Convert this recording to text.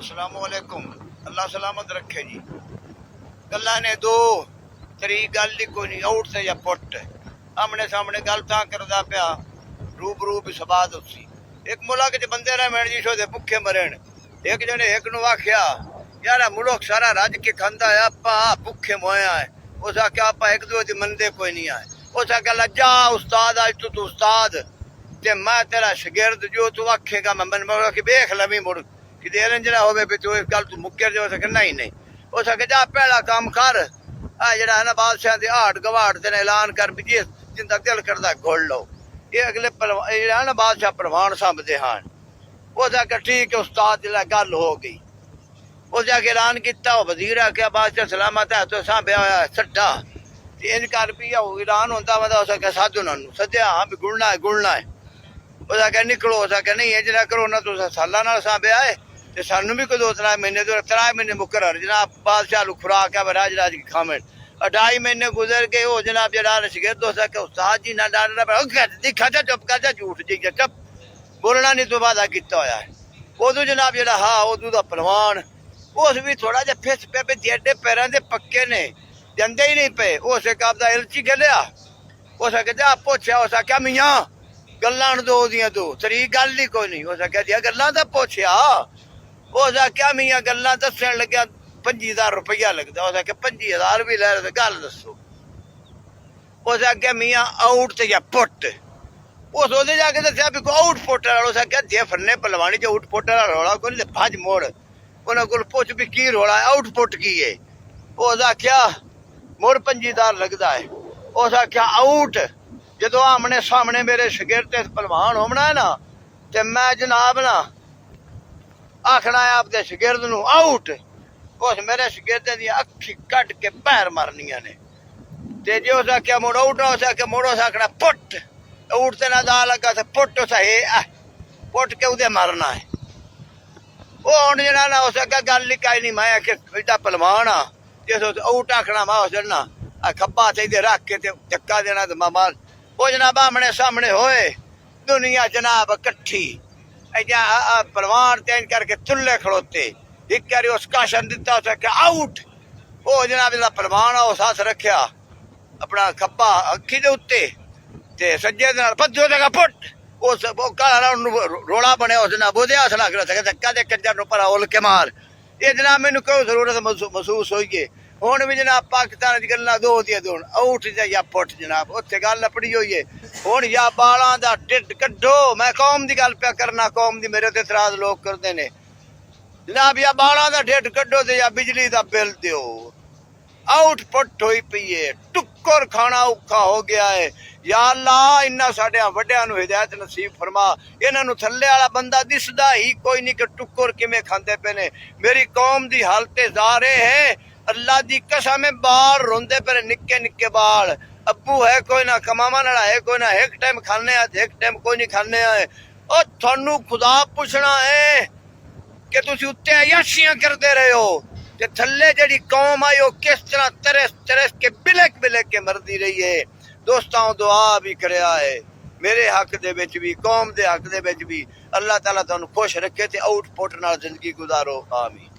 अस्सलामुअलैकुम। अल्लाह सलामत रखे जी। गल्ला ने दो तरी गल ही कोई नहीं, आउट से या पुट आमने सामने गल तां करदा पिया, रूबरू भी सबाद उसी। एक मुल्क च बंदे रह मैण जी सोदे भुखे मरण। एक जने एक नु आख्या यार मुल्क सारा रज के खांदा है, आपा भुखे मोया है। उस आख्या आपा एक दूए दी मनदे कोई नहीं आए। उस आख्या लज्जा उस्ताद अज तू उस्ताद ते मैं तेरा शागिर्द, जो तू आखेगा मैं मन के वेख लवी मुड़ कि देर जरा होवे भी तू इस गल तू मुक्कर जो सके नहीं नहीं। उस आख्या जा पहला काम कर, आ जड़ा है ना बादशाह दे हाड़ गवाड़ ते ऐलान कर भी जिस जिंदा दिल करदा घोल लो। ये अगले है ना बादशाह प्रवान सांभदे हैं। उस आख्या ठीक है उस्ताद, जिला गल हो गई उस जाके ऐलान किया। वजीर आख्या बादशाह सलामत है तो सांभ्या होया सट्टा इंज कर भी ऐलान होंदा वा। उस आख्या सद उन्होंने सद्या, हाँ भी गुड़ना है गुड़ना है। उस आख्या निकलो। उस आख्या नहीं इंज ना करो ना, तुस सालां नाल सांभ्या है ते सानू भी कोई 2-3 महीने तो 3 महीने मुकर जनाब बादशाह लू खुराक है राज राज की खावन। 2.5 महीने गुजर गए। हो जनाब जरा शागिर्द उस आख्या उस्ताद जी ना डालना दिखा जा चुप कर जा, झूठ जी चुप बोलना नहीं तो वादा किया होया है। उदू जनाब जरा हाँ उदू का परवान उस भी थोड़ा जहा फिस पे भी जेडे पैरों के पक्के ने जाते ही नहीं पे। उस एक आपका इलची खेलिया। उस आख्या जा पुछया। उस आख्या मियाँ गल्लां दो दियां दो तरी गल ही कोई नहीं। उस आख्या जी गल्लां तो पुछया। उस आख्या मियाँ गल्लां दसन लग्या 25,000 रुपया लगता। उस आख्या 25,000 भी लै गल दसो। उस आख्या मियाँ आउट ते या पुट। उस ओदे जाके दस्या भी आउट पुट वाला। उस आख्या जे फरने पलवानी च आउट पुट वाला रौला कोई नहीं, भज मोड़ उन्होंने को पुछ भी की रौला है, आउट पुट की है। उस आख्या मुड़ 25,000 लगता है। उस आख्या आउट जो आमने सामने मेरे शागिर्द पलवान होना है ना तो मैं जनाब ना आखना है आपके शागिर्द नू आउट। उस मेरे शागिर्द दी अखी कट के पैर मारनिया ने ते जे उस आख्या मुड़ आउट। उस आख्या मुड़ उस आखना पुट आउट ते ना दा लगा तो पुट उस पुट के उदे मारना है। वो हूँ जना ना उस आख्या गल ही कई नहीं। मैं आख्या एडा पलवान आ जिस आउट आखना मैं उस ना खब्बा चाहिए रख के धक्का देना तो मार। वो जनाब आमने सामने होए दुनिया जनाब कट्ठी पलवान चेंज करके चुल्ले खड़ोते। एक बारी उस काशन दिता उस आख्या आउट। वो जनाब जो पलवान उस हथ रखा अपना खब्बा अखी के उत्ते ते सज्जे भजो जगह पुट। उस रोला बनया उस जनाब वो हथ लग रहा धक्का दे कंजर पर उल के मार। ये जनाब मैनू क्यों जरूरत महसूस होई है। हुण भी जनाब पाकिस्तान की गल्लां दो दियां दो आउट या पुट जनाब उत्थे गल लपड़ी हुई है। हुण या बालां दा ढिड कड्ढो। मैं कौम की गल पिया करना, कौम की मेरे ते इतराज लोग करते ने जनाब। या बालां दा ढिड कड्ढो ते या बिजली का बिल दिओ। आउट पुट होई पई है, टुक्कर खाना औखा हो गया है। या अल्लाह इन्ना साडियां वड्डियां नूं हिदायत नसीब फरमा। इन्हां नूं थल्ले वाला बंदा दिसदा ही कोई नहीं कि टुक्कर किवें खांदे पे ने। मेरी कौम दी हालत ज़ारे है, अल्लाह दी कसम है बाल रोंदे पे निक्के निक्के बाल। अब्बू है कोई ना, कमावा नाला है कोई ना, एक टाइम खाने एक टाइम कोई नहीं खाने आए। और थानू खुदा पुछना है कि तुसी उत्ते अयाशियां करते रहे हो ते थल्ले जड़ी कौम आई किस तरह तरस तरस के बिलक बिलक के मरदी रही है। दोस्तों दुआ भी करया है मेरे हक दे विच भी, कौम दे हक दे विच भी। अल्लाह ताला तुहानू खुश रखे ते आउट पुट नाल जिंदगी गुजारो। आमीन।